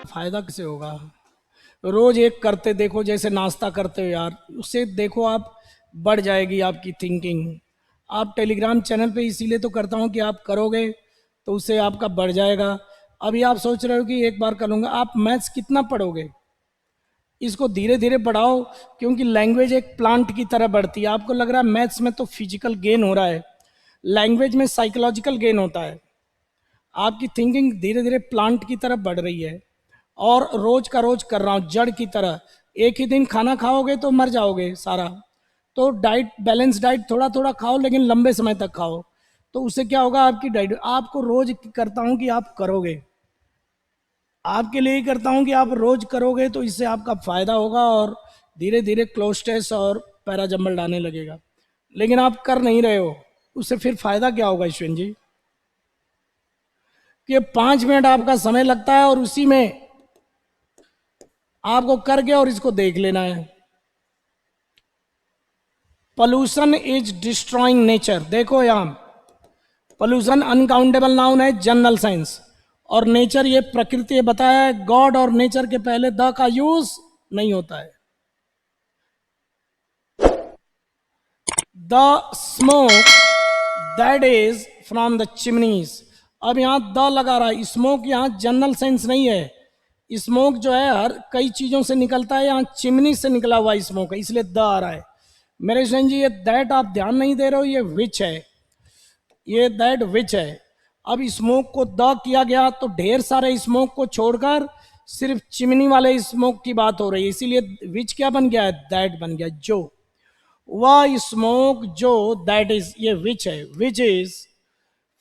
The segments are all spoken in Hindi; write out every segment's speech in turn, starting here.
फायदा कैसे होगा? रोज एक करते देखो, जैसे नाश्ता करते हो यार, उससे देखो आप बढ़ जाएगी आपकी थिंकिंग। आप टेलीग्राम चैनल पे इसीलिए तो करता हूँ कि आप करोगे तो उससे आपका बढ़ जाएगा। अभी आप सोच रहे हो कि एक बार कर लूँगा, आप मैथ्स कितना पढ़ोगे? इसको धीरे धीरे बढ़ाओ, क्योंकि लैंग्वेज एक प्लांट की तरह बढ़ती है। आपको लग रहा है मैथ्स में तो फिजिकल गेन हो रहा है, लैंग्वेज में साइकोलॉजिकल गेन होता है। आपकी थिंकिंग धीरे धीरे प्लांट की तरफ बढ़ रही है। और रोज का रोज कर रहा हूँ जड़ की तरह। एक ही दिन खाना खाओगे तो मर जाओगे सारा। तो डाइट, बैलेंस डाइट थोड़ा थोड़ा खाओ, लेकिन लंबे समय तक खाओ। तो उससे क्या होगा, आपकी डाइट, आपको रोज करता हूँ कि आप करोगे, आपके लिए ही करता हूँ कि आप रोज करोगे तो इससे आपका फायदा होगा। और धीरे धीरे क्लोस्टेस और पैराजम्बल डालने लगेगा। लेकिन आप कर नहीं रहे हो, उससे फिर फायदा क्या होगा ईश्वन जी? कि 5 मिनट आपका समय लगता है और उसी में आपको करके और इसको देख लेना है। Pollution is destroying nature. देखो यहां, पोल्यूशन अनकाउंटेबल नाउन है जनरल साइंस, और नेचर ये प्रकृति है, बताया है। गॉड और नेचर के पहले द का यूज नहीं होता है। The smoke that is from the chimneys. अब यहां द लगा रहा है, स्मोक यहां जनरल सेंस नहीं है। स्मोक जो है हर कई चीजों से निकलता है, यहाँ चिमनी से निकला हुआ स्मोक है, इसलिए द आ रहा है। मेरे स्टूडेंट जी, ये दैट आप ध्यान नहीं दे रहे हो, ये विच है, ये दैट विच है। अब स्मोक को द किया गया तो ढेर सारे स्मोक को छोड़कर सिर्फ चिमनी वाले स्मोक की बात हो रही है, इसीलिए विच क्या बन गया है, दैट बन गया। जो वह स्मोक जो, दैट इज, ये विच है, which is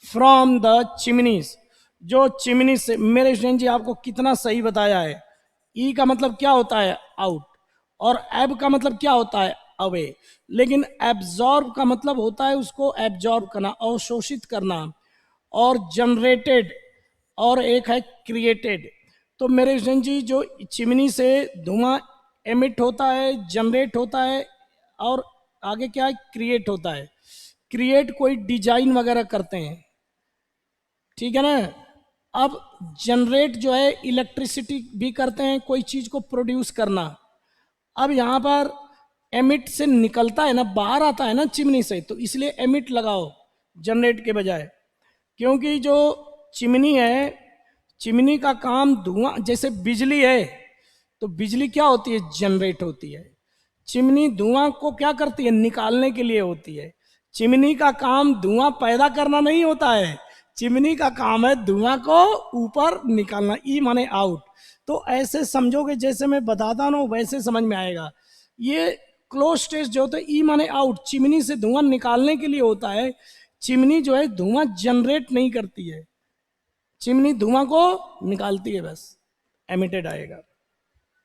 from the chimneys, जो चिमनी से। मेरे स्टूडेंट जी आपको कितना सही बताया है। ई का मतलब क्या होता है, आउट, और एब का मतलब क्या होता है, अवे। लेकिन एब्जॉर्ब का मतलब होता है उसको एब्जॉर्ब करना, अवशोषित करना। और जनरेटेड, और एक है क्रिएटेड। तो मेरे स्टूडेंट जी, जो चिमनी से धुआं एमिट होता है, जनरेट होता है, और आगे क्या है, क्रिएट होता है। क्रिएट कोई डिजाइन वगैरह करते हैं, ठीक है ना। अब जनरेट जो है इलेक्ट्रिसिटी भी करते हैं, कोई चीज को प्रोड्यूस करना। अब यहां पर एमिट से निकलता है ना, बाहर आता है ना चिमनी से, तो इसलिए एमिट लगाओ जनरेट के बजाय। क्योंकि जो चिमनी है, चिमनी का काम धुआं, जैसे बिजली है तो बिजली क्या होती है, जनरेट होती है। चिमनी धुआं को क्या करती है, निकालने के लिए होती है। चिमनी का काम धुआं पैदा करना नहीं होता है, चिमनी का काम है धुआं को ऊपर निकालना। ई माने आउट। तो ऐसे समझोगे, जैसे मैं बताता हूँ वैसे समझ में आएगा। ये क्लोज टेस्ट जो होता है, ई माने आउट, चिमनी से धुआं निकालने के लिए होता है। चिमनी जो है धुआं जनरेट नहीं करती है, चिमनी धुआं को निकालती है, बस एमिटेड आएगा।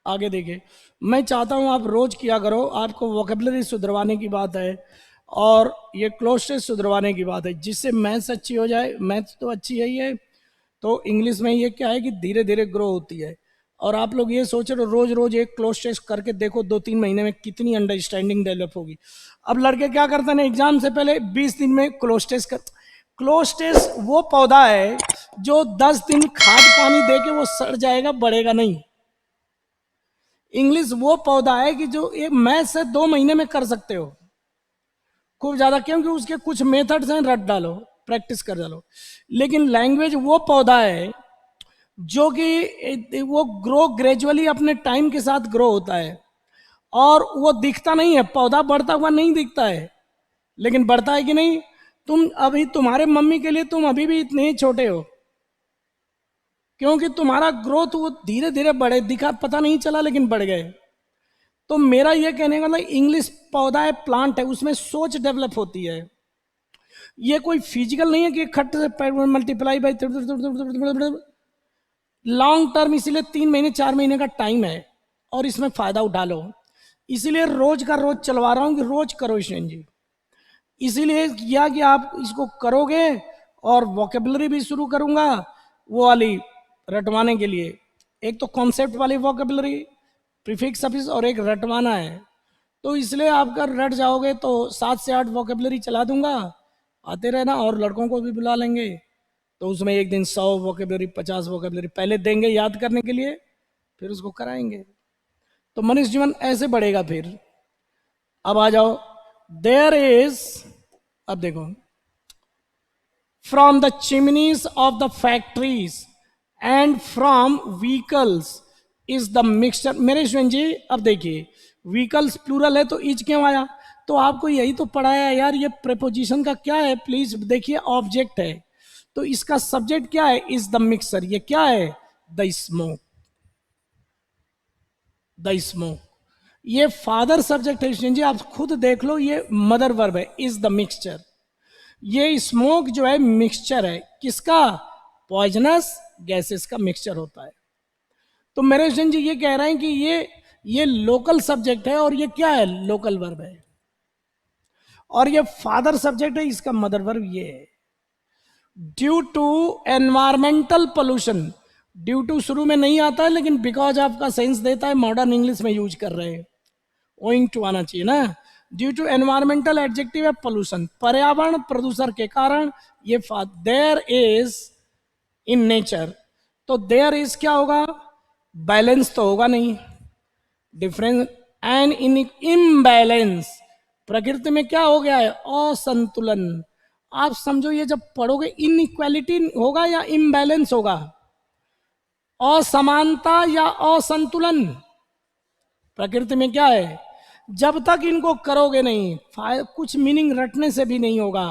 आगे देखिए, मैं चाहता हूं आप रोज किया करो, आपको वोकेबलरी सुधरवाने की बात है और ये क्लोज सुधरवाने की बात है, जिससे मैथ्स अच्छी हो जाए। मैथ्स तो अच्छी है ही है, तो इंग्लिश में ये क्या है कि धीरे धीरे ग्रो होती है। और आप लोग ये सोच रहे हो, रोज रोज एक क्लोज टेस्ट करके देखो 2-3 महीने में कितनी अंडरस्टैंडिंग डेवलप होगी। अब लड़के क्या करते हैं, एग्जाम से पहले 20 दिन में क्लोज टेस्ट कर। क्लोज टेस्ट वो पौधा है जो 10 दिन खाद पानी दे के वो सड़ जाएगा, बढ़ेगा नहीं। इंग्लिश वो पौधा है कि जो एक मैथ से 2 महीने में कर सकते हो खूब ज्यादा, क्योंकि उसके कुछ मेथड्स हैं, रट डालो, प्रैक्टिस कर डालो। लेकिन लैंग्वेज वो पौधा है जो कि वो ग्रो ग्रेजुअली अपने टाइम के साथ ग्रो होता है, और वो दिखता नहीं है, पौधा बढ़ता हुआ नहीं दिखता है, लेकिन बढ़ता है कि नहीं। तुम अभी, तुम्हारे मम्मी के लिए तुम अभी भी इतने ही छोटे हो, क्योंकि तुम्हारा ग्रोथ वो धीरे धीरे बढ़े, दिखा पता नहीं चला लेकिन बढ़ गए। तो मेरा ये कहने का मतलब, इंग्लिश पौधा है, प्लांट है, उसमें सोच डेवलप होती है। ये कोई फिजिकल नहीं है कि खट से मल्टीप्लाई बाई लॉन्ग टर्म। इसीलिए 3 महीने 4 महीने का टाइम है, और इसमें फायदा उठा लो। इसीलिए रोज का रोज चलवा रहा हूँ कि रोज करो ईशन जी। इसीलिए किया कि आप इसको करोगे, और वोकेबलरी भी शुरू करूंगा वो वाली रटवाने के लिए। एक तो कॉन्सेप्ट वाली वोकेबलरी, प्रीफिक्स सफिक्स, और एक रटवाना है। तो इसलिए आप अगर रट जाओगे तो 7 से 8 वोकेबलरी चला दूंगा, आते रहना, और लड़कों को भी बुला लेंगे। तो उसमें एक दिन 100 वोकेबलरी 50 वोकेबलरी पहले देंगे याद करने के लिए, फिर उसको कराएंगे। तो मनुष्य जीवन ऐसे बढ़ेगा। फिर अब आ जाओ, देयर इज, अब देखो, from the chimneys of the factories and from vehicles is the mixture। मेरे स्टूडेंट जी अब देखिए, व्हीकल्स प्लूरल है तो इज क्यों आया? तो आपको यही तो पढ़ाया है यार, ये प्रेपोजिशन का क्या है, प्लीज देखिए, ऑब्जेक्ट है तो इसका सब्जेक्ट क्या है, इज द मिक्सर। ये क्या है? The smoke, the smoke. ये फादर सब्जेक्ट है स्टूडेंट जी, आप खुद देख लो, ये मदर वर्ब है, इज द मिक्सचर। ये स्मोक जो है मिक्सचर है, किसका? पॉइजनस गैसेस का मिक्सचर होता है। तो मेरे स्टूडेंट जी ये कह रहे हैं कि ये लोकल सब्जेक्ट है और ये क्या है? लोकल वर्ब है। और ये फादर सब्जेक्ट है, इसका मदर वर्ब ये है। Due to environmental pollution, due to शुरू में नहीं आता है लेकिन बिकॉज आपका सेंस देता है, मॉडर्न इंग्लिश में यूज कर रहे हैं, ओइंग टू आना चाहिए ना। ड्यू टू एनवायरमेंटल एडजेक्टिव है पोल्यूशन, पर्यावरण प्रदूषण के कारण ये देयर इज इन नेचर। तो देयर इज क्या होगा? बैलेंस तो होगा नहीं, डिफरेंस एंड इन इम्बैलेंस, प्रकृति में क्या हो गया है? असंतुलन। आप समझो ये जब पढ़ोगे, इनइक्वालिटी होगा या इम्बैलेंस होगा? असमानता या असंतुलन। प्रकृति में क्या है? जब तक इनको करोगे नहीं, कुछ मीनिंग रटने से भी नहीं होगा।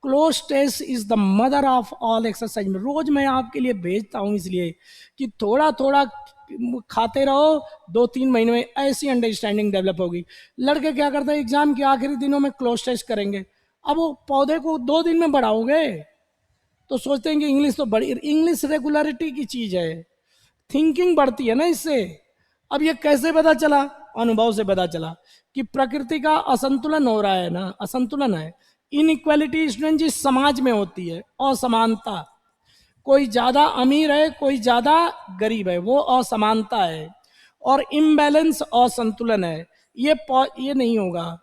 Cloze test is the mother of all exercise में रोज मैं आपके लिए भेजता हूं, इसलिए कि थोड़ा थोड़ा खाते रहो, 2-3 महीने में ऐसी अंडरस्टैंडिंग डेवलप होगी। लड़के क्या करते हैं, एग्जाम के आखिरी दिनों में क्लोज टेस्ट करेंगे। अब वो पौधे को 2 दिन में बढ़ाओगे तो सोचते हैं कि इंग्लिश तो बड़ी, इंग्लिश रेगुलरिटी की चीज है, थिंकिंग बढ़ती है ना इससे। अब ये कैसे पता चला? अनुभव से पता चला कि प्रकृति का असंतुलन हो रहा है ना, असंतुलन है। इनइक्वालिटी स्टूडेंट जी समाज में होती है, असमानता। कोई ज्यादा अमीर है, कोई ज्यादा गरीब है, वो असमानता है। और इम्बैलेंस असंतुलन है, ये नहीं होगा।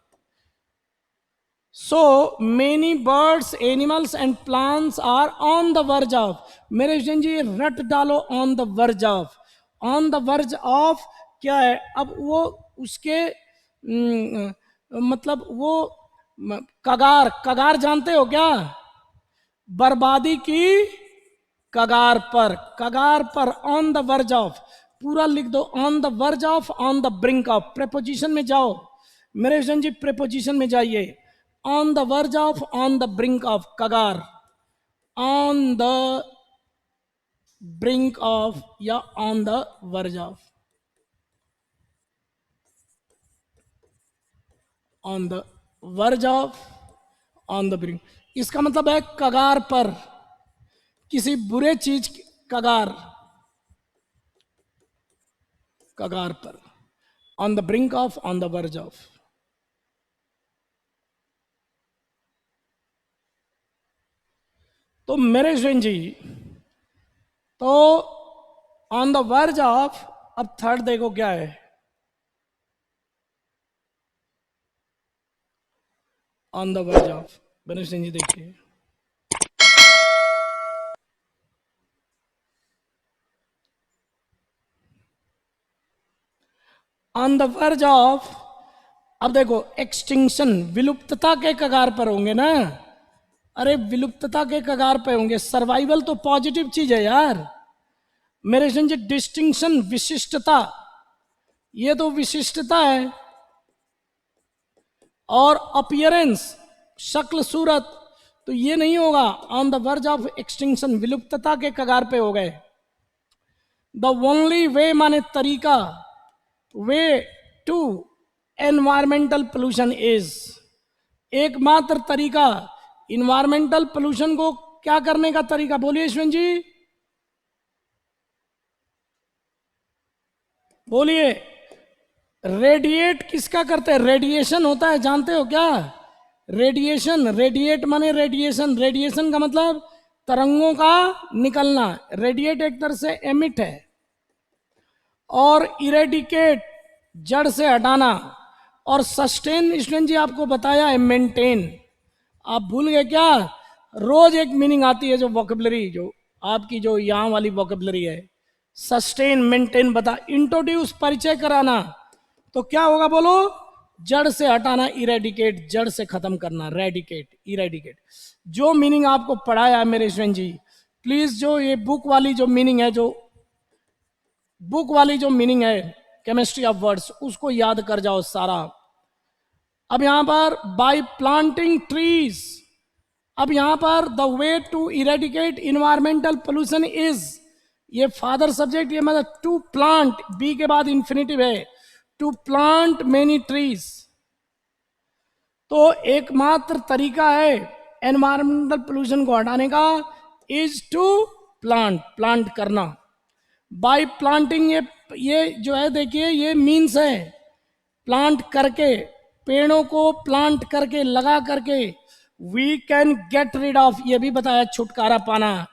So many birds animals and plants are on the verge of. मेरे स्टूडेंट जी रट डालो, on the verge of. On the verge of क्या है? अब वो उसके मतलब वो कगार, कगार जानते हो क्या? बर्बादी की कगार पर, कगार पर, ऑन द वर्ज ऑफ, पूरा लिख दो, on the verge of, on the brink of. Preposition में जाओ मेरे जी, प्रेपोजिशन में जाइए। On the verge of, on the brink of, कगार, ऑन द ब्रिंक ऑफ या on the verge of, on the verge of, on the brink. इसका मतलब है कगार पर, किसी बुरे चीज की कगार, कगार पर, on the brink of, on the verge of. तो मेरे स्टूडेंट जी, तो ऑन द वर्ज ऑफ, अब थर्ड देखो क्या है, ऑन द वर्ज ऑफ। मेरे स्टूडेंट जी देखिए, ऑन द वर्ज ऑफ। अब देखो एक्सटिंक्शन, विलुप्तता के कगार पर होंगे ना। अरे विलुप्तता के कगार पे होंगे, सर्वाइवल तो पॉजिटिव चीज है यार। मेरे जी डिस्टिंक्शन, विशिष्टता, ये तो विशिष्टता है। और अपीयरेंस, शक्ल सूरत, तो ये नहीं होगा। On the verge of extinction, विलुप्तता के कगार पे हो गए। द ओनली वे माने तरीका, way to environmental pollution is, एकमात्र तरीका इन्वायरमेंटल पोल्यूशन को क्या करने का तरीका, बोलिए यशवंत जी, बोलिए। रेडिएट किसका करते हैं? रेडिएशन होता है, जानते हो क्या? रेडिएशन, रेडिएट माने रेडिएशन, रेडिएशन का मतलब तरंगों का निकलना। रेडिएट एक तरह से एमिट है, और इरेडिकेट जड़ से हटाना, और सस्टेन स्टूडेंट जी आपको बताया है मेंटेन। आप भूल गए क्या? रोज एक मीनिंग आती है, जो वोकेबलरी, जो आपकी जो यहाँ वाली वोकेबलरी है। सस्टेन, मेंटेन, बता, इंट्रोड्यूस, परिचय कराना, तो क्या होगा बोलो? जड़ से हटाना, इरेडिकेट, जड़ से खत्म करना, रेडिकेट, इरेडिकेट। जो मीनिंग आपको पढ़ाया है मेरे स्टूडेंट जी, प्लीज जो ये बुक वाली जो मीनिंग है, जो बुक वाली जो मीनिंग है केमिस्ट्री ऑफ वर्ड्स, उसको याद कर जाओ सारा। अब यहां पर बाय प्लांटिंग ट्रीज, अब यहां पर the way to eradicate environmental pollution is, ये फादर सब्जेक्ट, ये मतलब टू प्लांट, बी के बाद इंफिनिटिव है, टू प्लांट मेनी ट्रीज। तो एकमात्र तरीका है एनवायरमेंटल पोल्यूशन को हटाने का, इज टू प्लांट, प्लांट करना। बाय प्लांटिंग, ये जो है देखिए, ये मीन्स है प्लांट करके, पेड़ों को प्लांट करके, लगा करके, we can get rid of, ये भी बताया, छुटकारा पाना,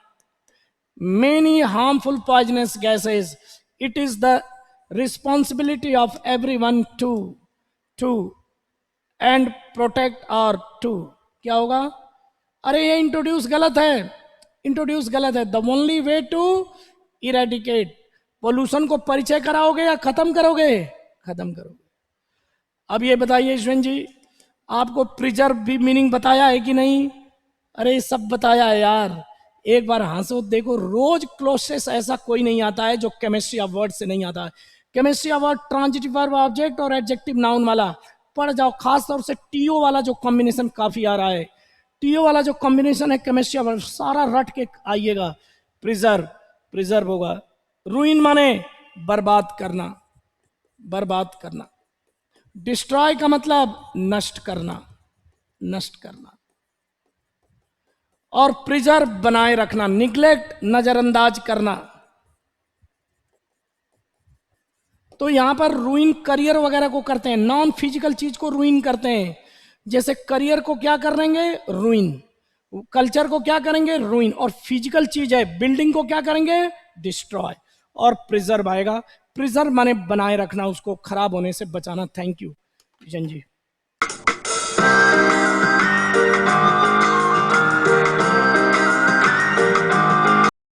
many harmful poisonous gases. It is the responsibility of everyone to and protect और टू, क्या होगा? अरे ये इंट्रोड्यूस गलत है, इंट्रोड्यूस गलत है। The only way to eradicate, pollution को परिचय कराओगे या खत्म करोगे? खत्म करोगे। अब ये बताइए यशवंत जी, आपको प्रिजर्व भी मीनिंग बताया है कि नहीं? अरे सब बताया है यार, एक बार हंसो, देखो रोज क्लोसेस ऐसा कोई नहीं आता है जो केमिस्ट्री ऑफ वर्ड से नहीं आता है। Chemistry of word transitive verb, object और एडजेक्टिव नाउन वाला पढ़ जाओ, खास तौर से टीओ वाला जो कॉम्बिनेशन काफी आ रहा है, टीओ वाला जो कॉम्बिनेशन है केमिस्ट्री ऑफ वर्ड, सारा रट के आइएगा। प्रिजर्व, प्रिजर्व होगा। रूइन माने बर्बाद करना, बर्बाद करना। डिस्ट्रॉय का मतलब नष्ट करना, नष्ट करना। और प्रिजर्व बनाए रखना, निग्लेक्ट नजरअंदाज करना। तो यहां पर रूइन करियर वगैरह को करते हैं, नॉन फिजिकल चीज को रूइन करते हैं। जैसे करियर को क्या करेंगे? रूइन। कल्चर को क्या करेंगे? रूइन। और फिजिकल चीज है बिल्डिंग को क्या करेंगे? डिस्ट्रॉय। और प्रिजर्व आएगा, प्रिजर्व माने बनाए रखना, उसको खराब होने से बचाना। Thank you ji.